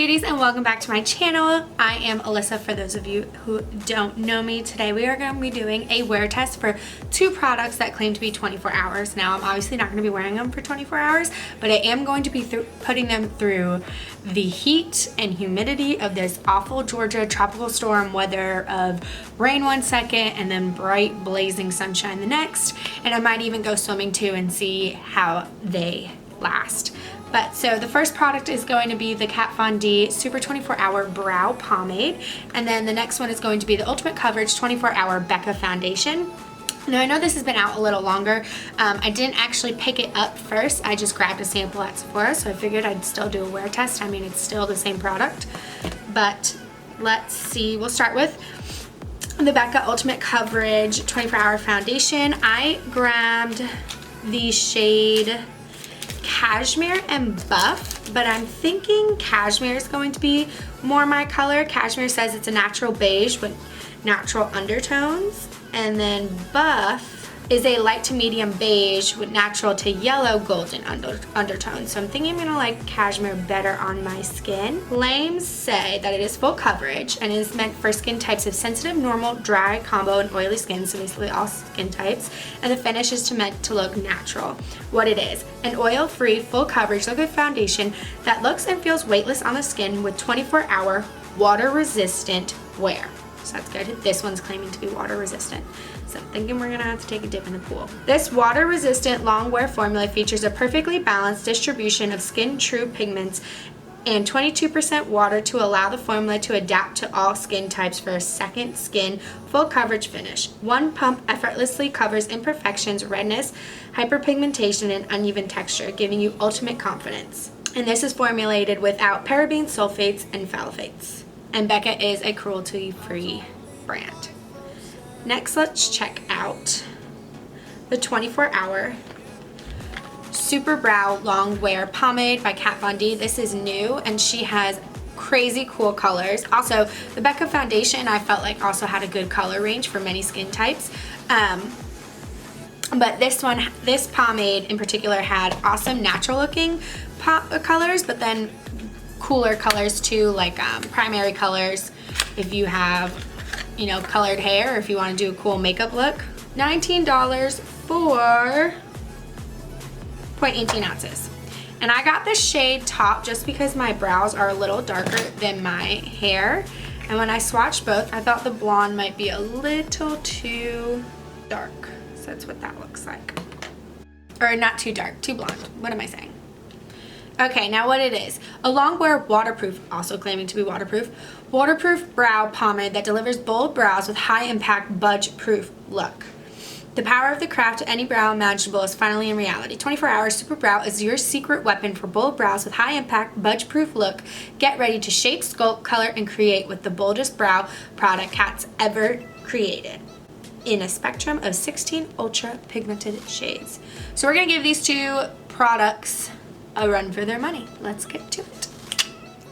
beauties, and welcome back to my channel. I am Alyssa, for those of you who don't know me. Today we are going to be doing a wear test for two products that claim to be 24 hours. Now I'm obviously not going to be wearing them for 24 hours, but I am going to be putting them through the heat and humidity of this awful Georgia tropical storm weather of rain one second and then bright blazing sunshine the next. And I might even go swimming too and see how they last. But so the first product is going to be the Kat Von D Super 24-Hour Brow Pomade. And then the next one is going to be the Ultimate Coverage 24-Hour Becca Foundation. Now I know this has been out a little longer. I didn't actually pick it up first. I just grabbed a sample at Sephora, so I figured I'd still do a wear test. I mean, it's still the same product. But let's see. We'll start with the Becca Ultimate Coverage 24-Hour Foundation. I grabbed the shade Cashmere and Buff, but I'm thinking Cashmere is going to be more my color. Cashmere says it's a natural beige with natural undertones, and then Buff is a light to medium beige with natural to yellow golden undertones. So I'm thinking I'm gonna like Cashmere better on my skin. Claims say that it is full coverage and is meant for skin types of sensitive, normal, dry, combo, and oily skin, so basically all skin types. And the finish is meant to look natural. What it is: an oil-free, full coverage liquid foundation that looks and feels weightless on the skin with 24-hour water-resistant wear. So that's good. This one's claiming to be water resistant. So I'm thinking we're gonna have to take a dip in the pool. This water resistant long wear formula features a perfectly balanced distribution of skin true pigments and 22% water to allow the formula to adapt to all skin types for a second skin full coverage finish. One pump effortlessly covers imperfections, redness, hyperpigmentation, and uneven texture, giving you ultimate confidence. And this is formulated without parabens, sulfates, and phthalates. And Becca is a cruelty-free brand. Next, let's check out the 24-Hour Super Brow Long Wear Pomade by Kat Von D. This is new, and she has crazy cool colors. Also, the Becca Foundation, I felt like also had a good color range for many skin types. But this pomade in particular had awesome natural looking colors, but then cooler colors too, like primary colors if you have, you know, colored hair, or if you want to do a cool makeup look. $19 for 0.18 ounces. And I got the shade Taupe just because my brows are a little darker than my hair, and when I swatched both, I thought the blonde might be a little too dark. So that's what that looks like. Or not too dark, too blonde. What am I saying? Okay, now what it is: a long wear waterproof, also claiming to be waterproof brow pomade that delivers bold brows with high impact budge proof look. The power of the craft to any brow imaginable is finally in reality. 24-Hour Super Brow is your secret weapon for bold brows with high impact budge proof look. Get ready to shape, sculpt, color, and create with the boldest brow product Kat's ever created, in a spectrum of 16 ultra pigmented shades. So we're gonna give these two products a run for their money. Let's get to it.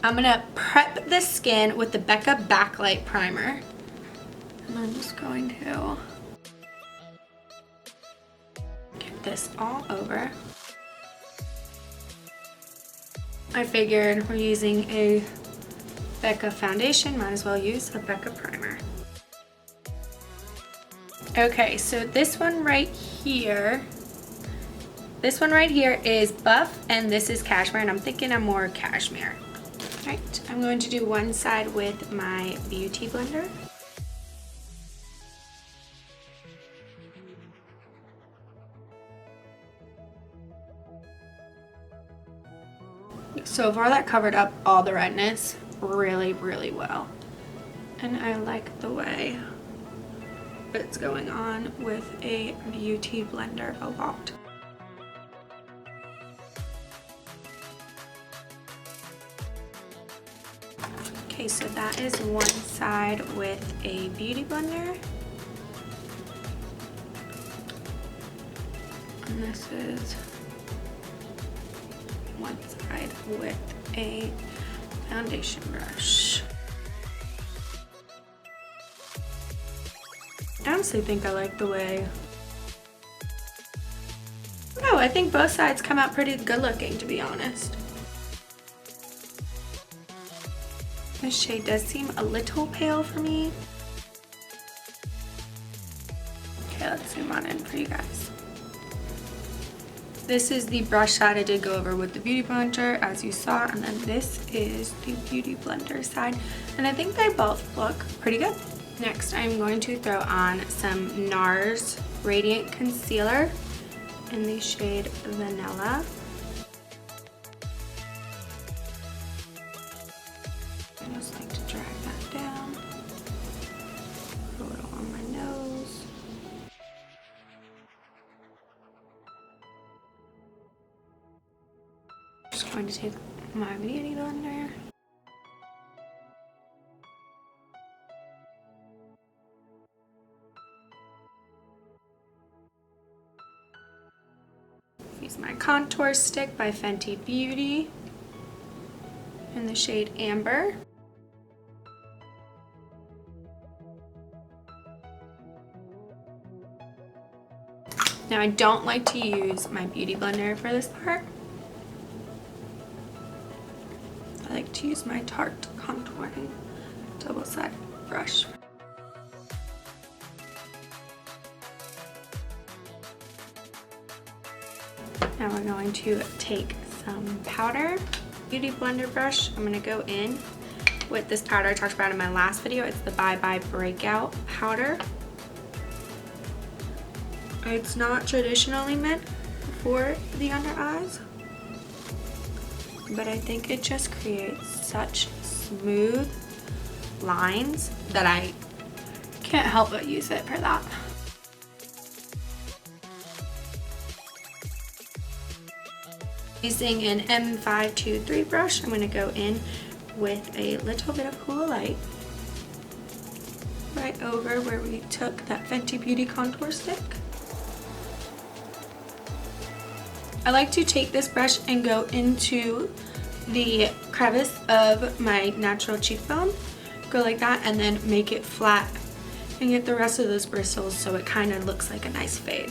I'm gonna prep the skin with the Becca Backlight Primer, and I'm just going to get this all over. I figured we're using a Becca foundation, might as well use a Becca primer. Okay, so this one right here is Buff, and this is Cashmere, and I'm thinking I'm more Cashmere. Right, I'm going to do one side with my beauty blender. So far that covered up all the redness really, really well. And I like the way it's going on with a beauty blender a lot. Okay, so that is one side with a beauty blender. And this is one side with a foundation brush. I honestly think I like the way. No, I think both sides come out pretty good looking, to be honest. This shade does seem a little pale for me. Okay, let's zoom on in for you guys. This is the brush that I did go over with the Beauty Blender, as you saw, and then this is the Beauty Blender side, and I think they both look pretty good. Next, I'm going to throw on some Nars Radiant Concealer in the shade Vanilla. I just like to drag that down, put a little on my nose. Just going to take my Beauty Blender. Use my contour stick by Fenty Beauty in the shade Amber. Now I don't like to use my Beauty Blender for this part. I like to use my Tarte contouring double-sided brush. Now we're going to take some powder. Beauty Blender brush, I'm going to go in with this powder I talked about in my last video. It's the Bye Bye Breakout powder. It's not traditionally meant for the under eyes, but I think it just creates such smooth lines that I can't help but use it for that. Using an M523 brush, I'm going to go in with a little bit of Hoola Light right over where we took that Fenty Beauty contour stick. I like to take this brush and go into the crevice of my natural cheekbone, go like that, and then make it flat and get the rest of those bristles so it kind of looks like a nice fade.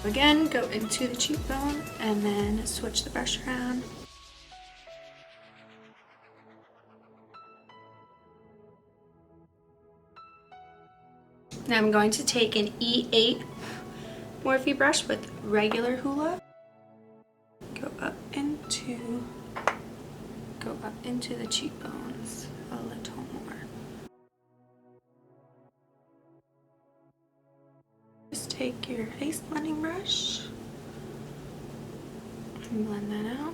Again, go into the cheekbone and then switch the brush around. Now I'm going to take an E8 Morphe brush with regular Hoola. Go up into the cheekbones a little more. Just take your face blending brush and blend that out.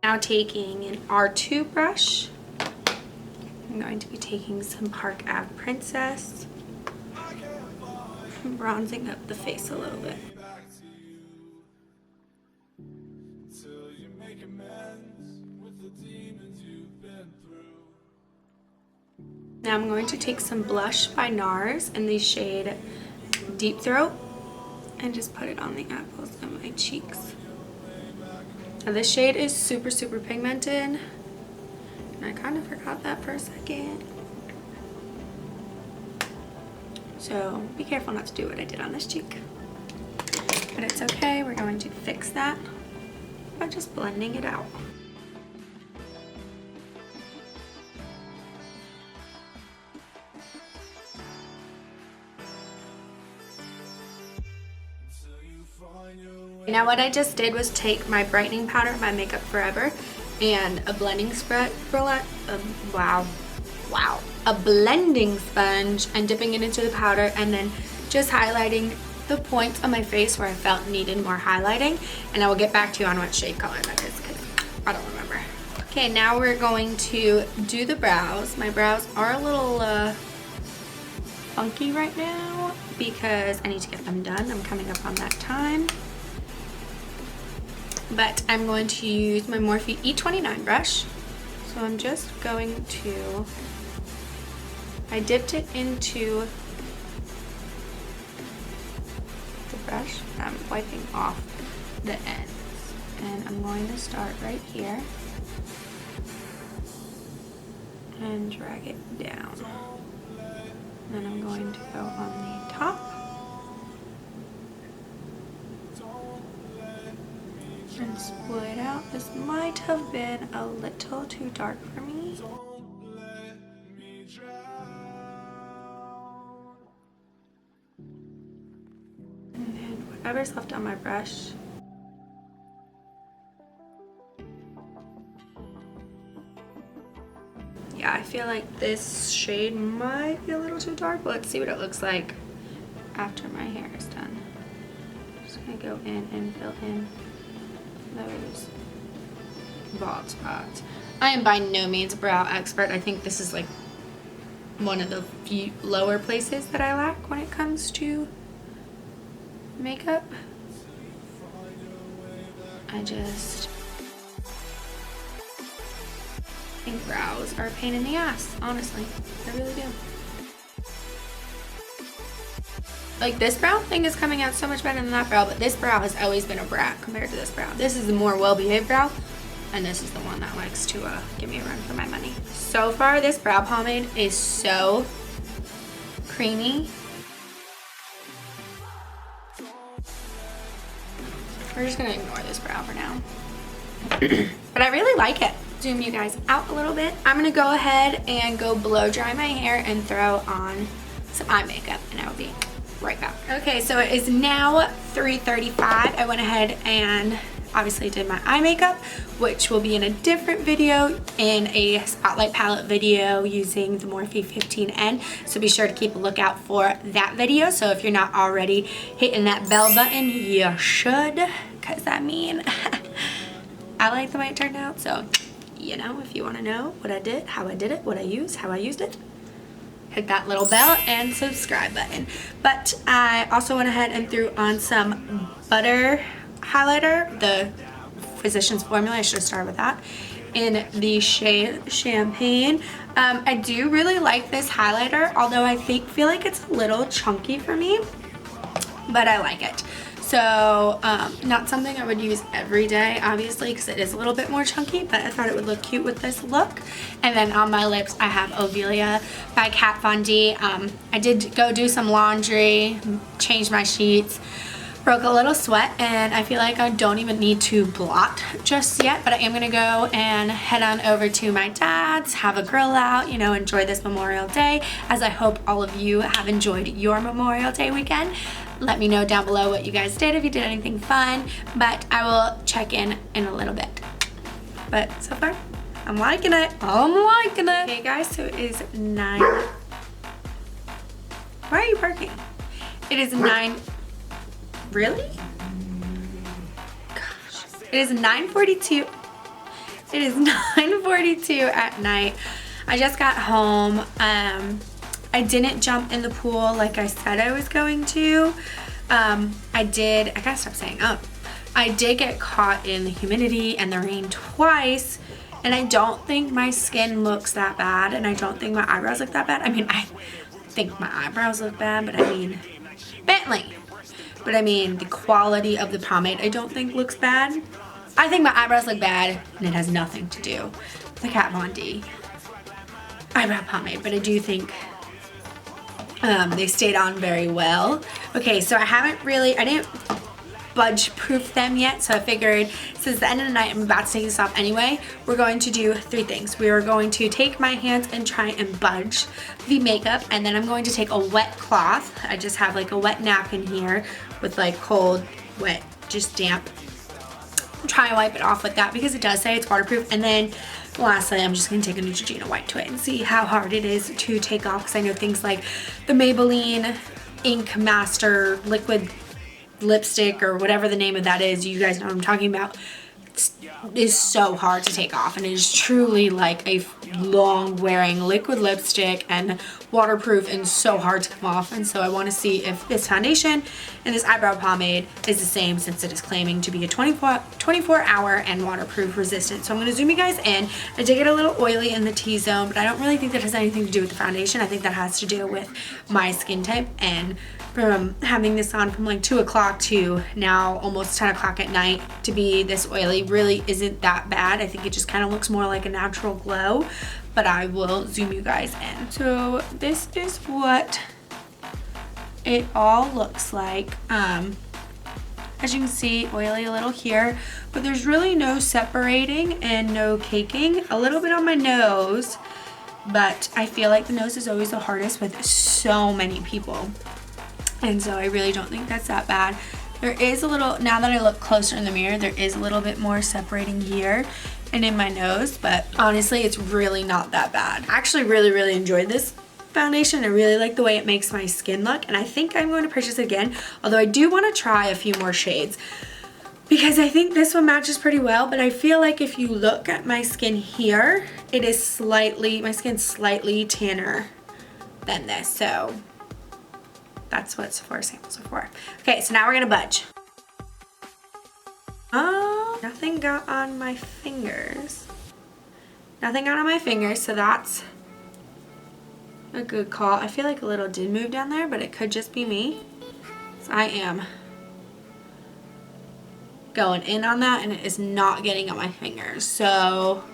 Now taking an R2 brush, I'm going to be taking some Park Ave Princess, bronzing up the face a little bit. Now I'm going to take some blush by Nars in the shade Deep Throat and just put it on the apples of my cheeks. Now this shade is super pigmented, and I kind of forgot that for a second. So be careful not to do what I did on this cheek. But it's okay, we're going to fix that by just blending it out. Now what I just did was take my brightening powder by Makeup Forever and a blending spread, a blending sponge, and dipping it into the powder and then just highlighting the points on my face where I felt needed more highlighting. And I will get back to you on what shade color that is because I don't remember. Okay, now we're going to do the brows. My brows are a little funky right now because I need to get them done. I'm coming up on that time. But I'm going to use my Morphe E29 brush. So I'm just going to, I dipped it into the brush. I'm wiping off the ends. And I'm going to start right here and drag it down. Then I'm going to go on the top. And split out. This might have been a little too dark for me. And then whatever's left on my brush. Yeah, I feel like this shade might be a little too dark, but let's see what it looks like after my hair is done. Just gonna go in and fill in those bald spots. I am by no means a brow expert. I think this is like one of the few lower places that I lack when it comes to makeup. I think brows are a pain in the ass, honestly. I really do. Like, this brow thing is coming out so much better than that brow, but this brow has always been a brat compared to this brow. This is the more well-behaved brow, and this is the one that likes to give me a run for my money. So far, this brow pomade is so creamy. We're just gonna ignore this brow for now. But I really like it. Zoom you guys out a little bit. I'm gonna go ahead and go blow dry my hair and throw on some eye makeup, and I will be right back. Okay, so it is now 3:35. I went ahead and obviously did my eye makeup, which will be in a different video, in a spotlight palette video using the Morphe 15N. So be sure to keep a lookout for that video. So if you're not already hitting that bell button, you should, because I mean, I like the way it turned out. So, you know, if you want to know what I did, how I did it, what I used, how I used it, hit that little bell and subscribe button. But I also went ahead and threw on some butter highlighter, the Physicians Formula. I should have started with that, in the shade Champagne. I do really like this highlighter, although I feel like it's a little chunky for me, but I like it. So not something I would use every day, obviously, because it is a little bit more chunky, but I thought it would look cute with this look. And then on my lips, I have Ovelia by Kat Von D. I did go do some laundry, change my sheets, broke a little sweat, and I feel like I don't even need to blot just yet, but I am gonna go and head on over to my dad's, have a grill out, you know, enjoy this Memorial Day, as I hope all of you have enjoyed your Memorial Day weekend. Let me know down below what you guys did, if you did anything fun, but I will check in a little bit. But so far, I'm liking it. I'm liking it. Okay guys, so it is 9. Why are you parking? It is 9. Really? Gosh. It is 9:42. It is 9:42 at night. I just got home. I didn't jump in the pool like I said I was going to. I gotta stop saying I did get caught in the humidity and the rain twice, and I don't think my skin looks that bad, and I don't think my eyebrows look that bad. I mean, I think my eyebrows look bad, but I mean, Bentley. But I mean, the quality of the pomade I don't think looks bad. I think my eyebrows look bad, and it has nothing to do with the Kat Von D eyebrow pomade, but I do think they stayed on very well. Okay, so I didn't budge proof them yet, so I figured since the end of the night I'm about to take this off anyway, we're going to do 3 things. We are going to take my hands and try and budge the makeup, and then I'm going to take a wet cloth. I just have like a wet napkin here with like cold, wet, just damp. Try and wipe it off with that because it does say it's waterproof. And then lastly, I'm just going to take a Neutrogena wipe to it and see how hard it is to take off, because I know things like the Maybelline Ink Master Liquid Lipstick, or whatever the name of that is, you guys know what I'm talking about, is so hard to take off, and it is truly like a long wearing liquid lipstick and waterproof and so hard to come off. And so I want to see if this foundation and this eyebrow pomade is the same, since it is claiming to be a 24 hour and waterproof resistant. So I'm going to zoom you guys in. I did get a little oily in the T-zone, but I don't really think that has anything to do with the foundation. I think that has to do with my skin type, and from having this on from like 2 o'clock to now almost 10 o'clock at night, to be this oily really isn't that bad. I think it just kind of looks more like a natural glow, but I will zoom you guys in. So this is what it all looks like. As you can see, oily a little here, but there's really no separating and no caking. A little bit on my nose, but I feel like the nose is always the hardest with so many people. And so I really don't think that's that bad. There is a little, now that I look closer in the mirror, there is a little bit more separating here and in my nose, but honestly, it's really not that bad. I actually really enjoyed this foundation. I really like the way it makes my skin look, and I think I'm going to purchase it again, although I do want to try a few more shades because I think this one matches pretty well, but I feel like if you look at my skin here, it is slightly, my skin's slightly tanner than this, so that's what Sephora samples are for. Okay, so now we're gonna budge. Oh, nothing got on my fingers. Nothing got on my fingers, so that's a good call. I feel like a little did move down there, but it could just be me. So I am going in on that, and it is not getting on my fingers. So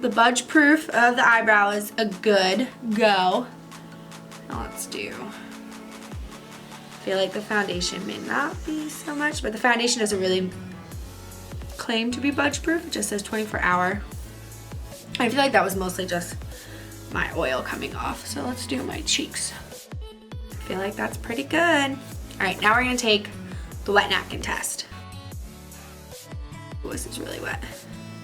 the budge proof of the eyebrow is a good go. Now let's do, I feel like the foundation may not be so much, but the foundation doesn't really claim to be budge proof. It just says 24-hour. I feel like that was mostly just my oil coming off. So let's do my cheeks. I feel like that's pretty good. All right, now we're gonna take the wet napkin test. Ooh, this is really wet.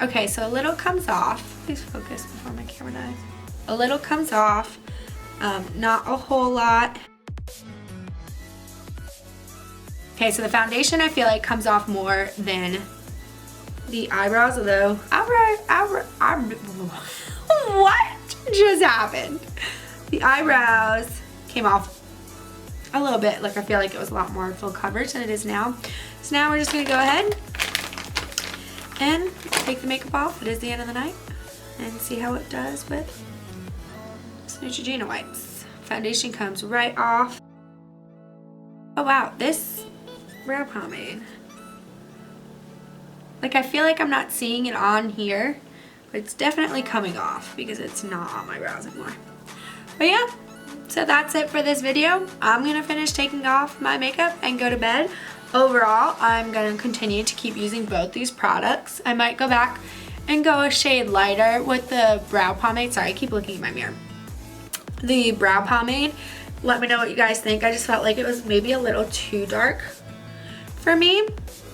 Okay, so a little comes off. Please focus before my camera dies. A little comes off, not a whole lot. Okay, so the foundation I feel like comes off more than the eyebrows, although what just happened? The eyebrows came off a little bit, like I feel like it was a lot more full coverage than it is now. So now we're just gonna go ahead and take the makeup off. It is the end of the night, and see how it does with this Neutrogena wipes. Foundation comes right off. Oh wow, this brow pomade, like I feel like I'm not seeing it on here, but it's definitely coming off because it's not on my brows anymore. But yeah, so that's it for this video. I'm gonna finish taking off my makeup and go to bed. Overall, I'm gonna continue to keep using both these products. I might go back and go a shade lighter with the brow pomade. Sorry, I keep looking at my mirror. The brow pomade, let me know what you guys think. I just felt like it was maybe a little too dark for me.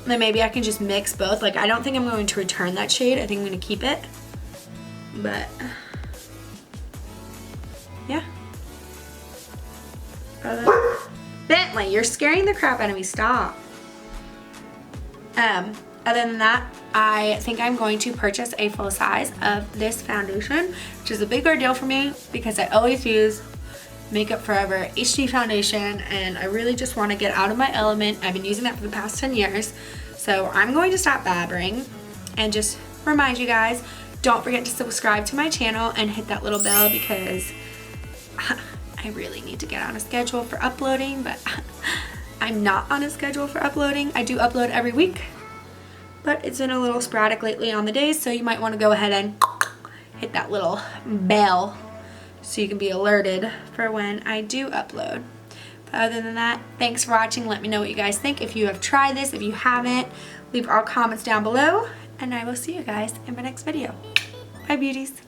Then maybe I can just mix both. Like, I don't think I'm going to return that shade. I think I'm going to keep it. But yeah. Bentley, you're scaring the crap out of me. Stop. Other than that, I think I'm going to purchase a full size of this foundation, which is a big ordeal for me because I always use Makeup Forever HD foundation, and I really just want to get out of my element. I've been using that for the past 10 years. So I'm going to stop babbling and just remind you guys, don't forget to subscribe to my channel and hit that little bell because I really need to get on a schedule for uploading, but I'm not on a schedule for uploading. I do upload every week, but it's been a little sporadic lately on the days, so you might want to go ahead and hit that little bell so you can be alerted for when I do upload. But other than that, thanks for watching. Let me know what you guys think. If you have tried this, if you haven't, leave all comments down below, and I will see you guys in my next video. Bye, beauties.